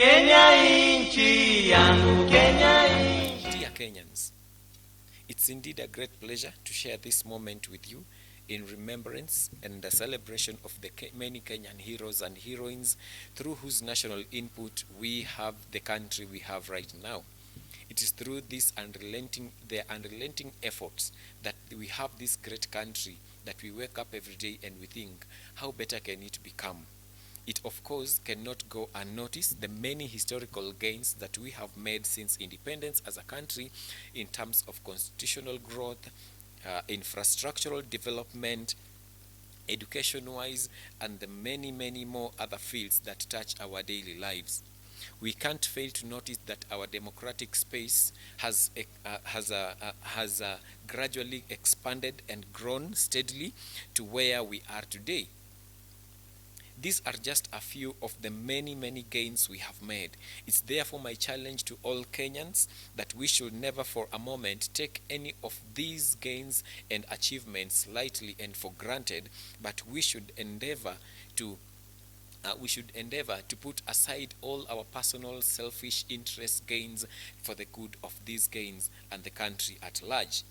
Kenya inchi yangu, Kenya inchi. Dear Kenyans, it's indeed a great pleasure to share this moment with you in remembrance and the celebration of the many Kenyan heroes and heroines through whose national input we have the country we have right now. It is through their unrelenting efforts that we have this great country, that we wake up every day and we think, how better can it become? It of course cannot go unnoticed the many historical gains that we have made since independence as a country in terms of constitutional growth, infrastructural development, education-wise, and the many more other fields that touch our daily lives. We can't fail to notice that our democratic space has gradually expanded and grown steadily to where we are today. These are just a few of the many gains we have made. It's therefore my challenge to all Kenyans that we should never for a moment take any of these gains and achievements lightly and for granted, but we should endeavor to put aside all our personal selfish interest gains for the good of these gains and the country at large.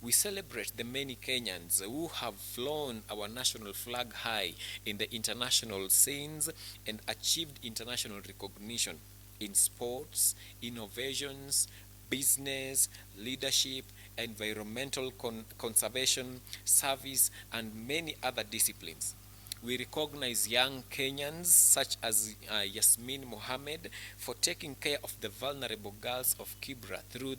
We celebrate the many Kenyans who have flown our national flag high in the international scenes and achieved international recognition in sports, innovations, business, leadership, environmental conservation, service, and many other disciplines. We recognize young Kenyans such as Yasmin Mohammed for taking care of the vulnerable girls of Kibra through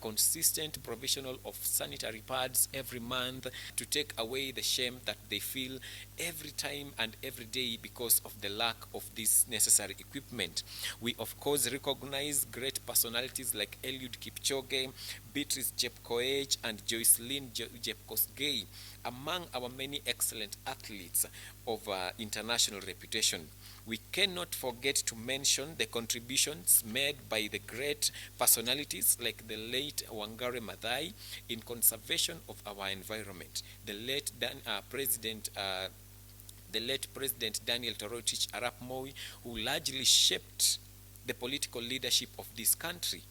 consistent provisional of sanitary pads every month to take away the shame that they feel every time and every day because of the lack of this necessary equipment. We of course recognize great personalities like Eliud Kipchoge, Beatrice Jepkoech, and Joycelyn Jepkosgei among our many excellent athletes of international reputation. We cannot forget to mention the contributions made by the great personalities like the late Wangari Maathai in conservation of our environment, the late President Daniel Toroitich Arap Moi, who largely shaped the political leadership of this country.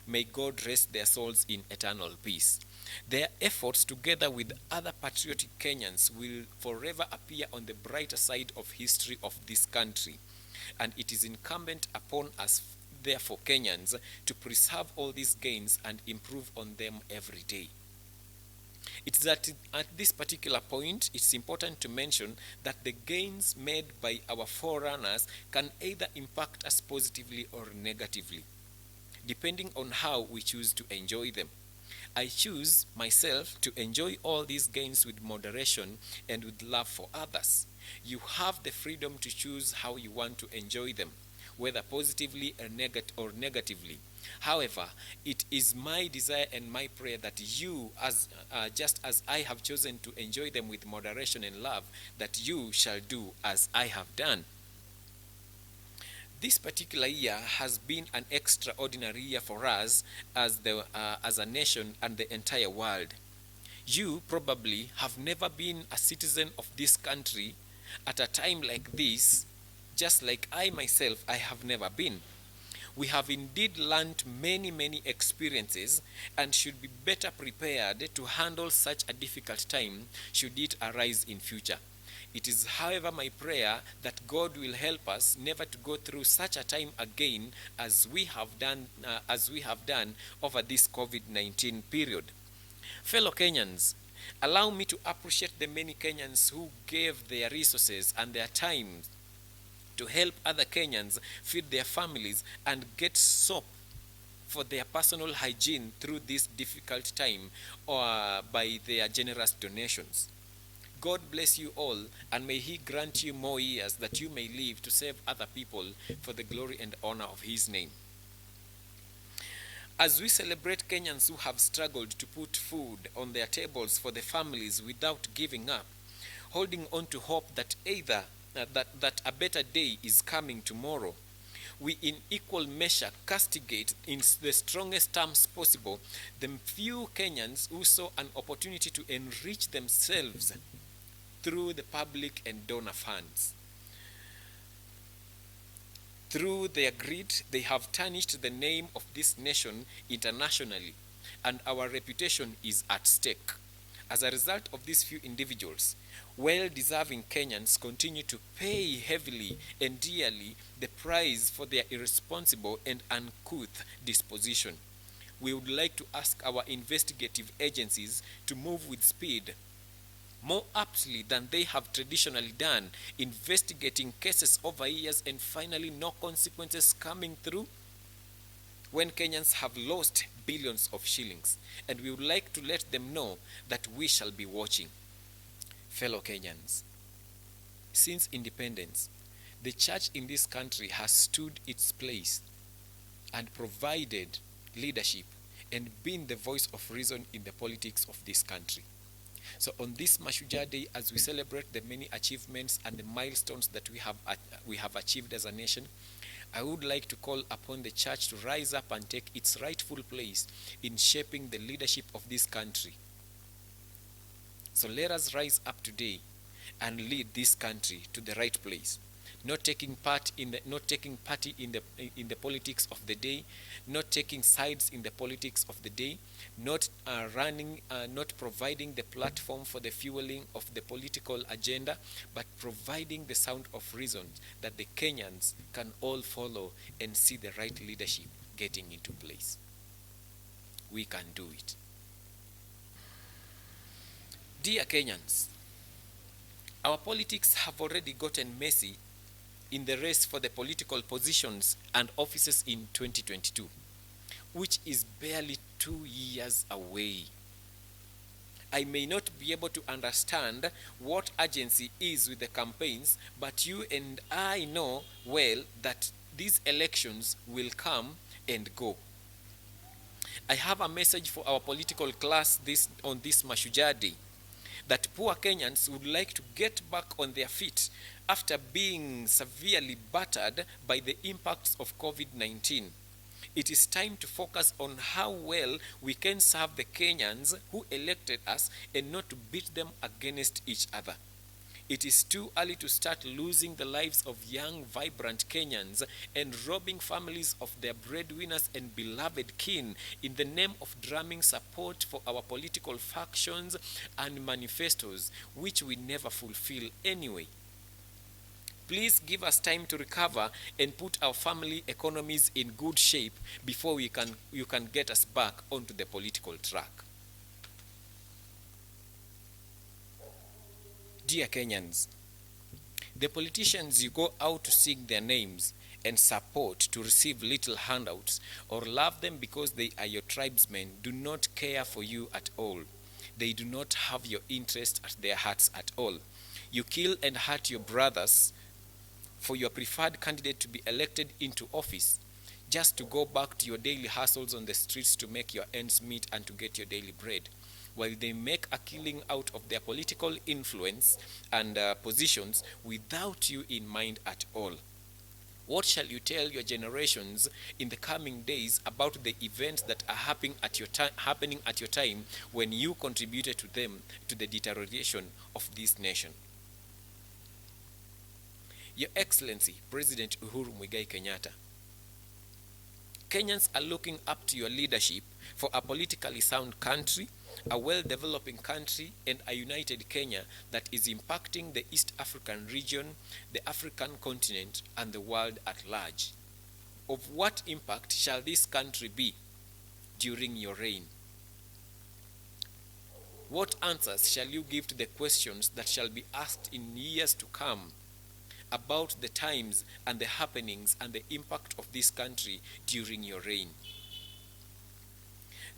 May God rest their souls in eternal peace. Their efforts, together with other patriotic Kenyans, will forever appear on the brighter side of history of this country. And it is incumbent upon us, therefore Kenyans, to preserve all these gains and improve on them every day. It's that at this particular point, it's important to mention that the gains made by our forerunners can either impact us positively or negatively, depending on how we choose to enjoy them. I choose myself to enjoy all these gains with moderation and with love for others. You have the freedom to choose how you want to enjoy them, whether positively or negatively. However, it is my desire and my prayer that you, just as I have chosen to enjoy them with moderation and love, that you shall do as I have done. This particular year has been an extraordinary year for us as a nation and the entire world. You probably have never been a citizen of this country at a time like this, just like I myself, I have never been. We have indeed learned many experiences and should be better prepared to handle such a difficult time should it arise in future. It is, however, my prayer that God will help us never to go through such a time again as we have done over this COVID-19 period. Fellow Kenyans, allow me to appreciate the many Kenyans who gave their resources and their time to help other Kenyans feed their families and get soap for their personal hygiene through this difficult time, or by their generous donations. God bless you all, and may He grant you more years that you may live to serve other people for the glory and honor of His name. As we celebrate Kenyans who have struggled to put food on their tables for the families without giving up, holding on to hope that that a better day is coming tomorrow, we in equal measure castigate in the strongest terms possible the few Kenyans who saw an opportunity to enrich themselves through the public and donor funds. Through their greed, they have tarnished the name of this nation internationally, and our reputation is at stake. As a result of these few individuals, well-deserving Kenyans continue to pay heavily and dearly the price for their irresponsible and uncouth disposition. We would like to ask our investigative agencies to move with speed, more aptly than they have traditionally done, investigating cases over years and finally no consequences coming through when Kenyans have lost billions of shillings. And we would like to let them know that we shall be watching. Fellow Kenyans, since independence, the church in this country has stood its place and provided leadership and been the voice of reason in the politics of this country. So on this Mashujaa Day, as we celebrate the many achievements and the milestones that we have achieved as a nation, I would like to call upon the church to rise up and take its rightful place in shaping the leadership of this country. So let us rise up today and lead this country to the right place. Not taking party in the politics of the day, not taking sides in the politics of the day, not providing the platform for the fueling of the political agenda, but providing the sound of reason that the Kenyans can all follow and see the right leadership getting into place. We can do it. Dear Kenyans, our politics have already gotten messy in the race for the political positions and offices in 2022, which is barely 2 years away. I may not be able to understand what urgency is with the campaigns, but you and I know well that these elections will come and go. I have a message for our political class on this Mashujaa Day, that poor Kenyans would like to get back on their feet after being severely battered by the impacts of COVID-19. It is time to focus on how well we can serve the Kenyans who elected us and not to beat them against each other. It is too early to start losing the lives of young, vibrant Kenyans and robbing families of their breadwinners and beloved kin in the name of drumming support for our political factions and manifestos, which we never fulfill anyway. Please give us time to recover and put our family economies in good shape before you can get us back onto the political track. Dear Kenyans, the politicians you go out to seek their names and support to receive little handouts or love them because they are your tribesmen do not care for you at all. They do not have your interest at their hearts at all. You kill and hurt your brothers for your preferred candidate to be elected into office, just to go back to your daily hustles on the streets to make your ends meet and to get your daily bread, while they make a killing out of their political influence and positions without you in mind at all. What shall you tell your generations in the coming days about the events that are happening at your time when you contributed to the deterioration of this nation? Your Excellency, President Uhuru Muigai Kenyatta, Kenyans are looking up to your leadership for a politically sound country, a well-developing country, and a united Kenya that is impacting the East African region, the African continent, and the world at large. Of what impact shall this country be during your reign? What answers shall you give to the questions that shall be asked in years to come about the times and the happenings and the impact of this country during your reign?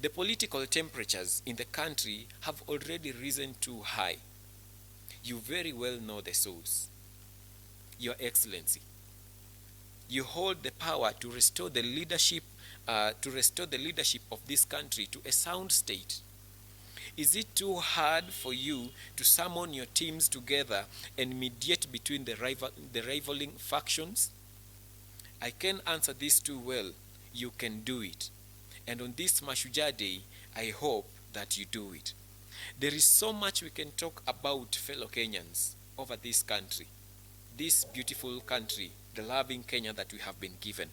The political temperatures in the country have already risen too high. You very well know the source. Your Excellency, you hold the power to restore the leadership of this country to a sound state. Is it too hard for you to summon your teams together and mediate between the rivaling factions? I can answer this too well. You can do it. And on this Mashujaa Day, I hope that you do it. There is so much we can talk about, fellow Kenyans, over this country, this beautiful country the loving Kenya that we have been given.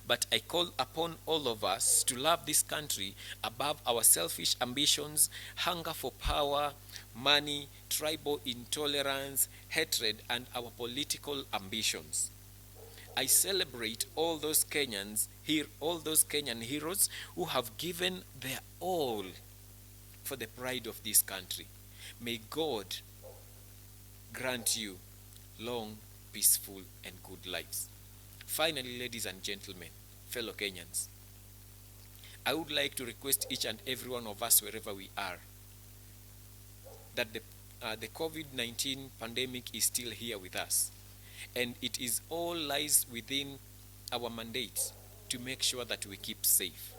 But I call upon all of us to love this country above our selfish ambitions, hunger for power, money, tribal intolerance, hatred, and our political ambitions. I celebrate all those Kenyans here, all those Kenyan heroes who have given their all for the pride of this country. May God grant you long, peaceful, and good lives. Finally, ladies and gentlemen, fellow Kenyans, I would like to request each and every one of us, wherever we are, that the COVID-19 pandemic is still here with us, and it is all lies within our mandate to make sure that we keep safe.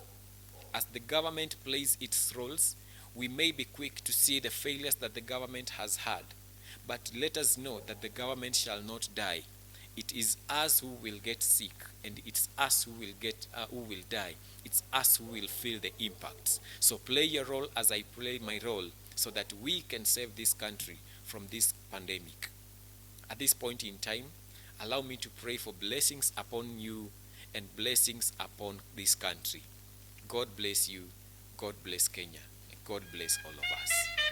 As the government plays its roles, we may be quick to see the failures that the government has had, but let us know that the government shall not die. It is us who will get sick, and it's us who will die. It's us who will feel the impacts. So play your role as I play my role, so that we can save this country from this pandemic. At this point in time, allow me to pray for blessings upon you and blessings upon this country. God bless you. God bless Kenya. And God bless all of us.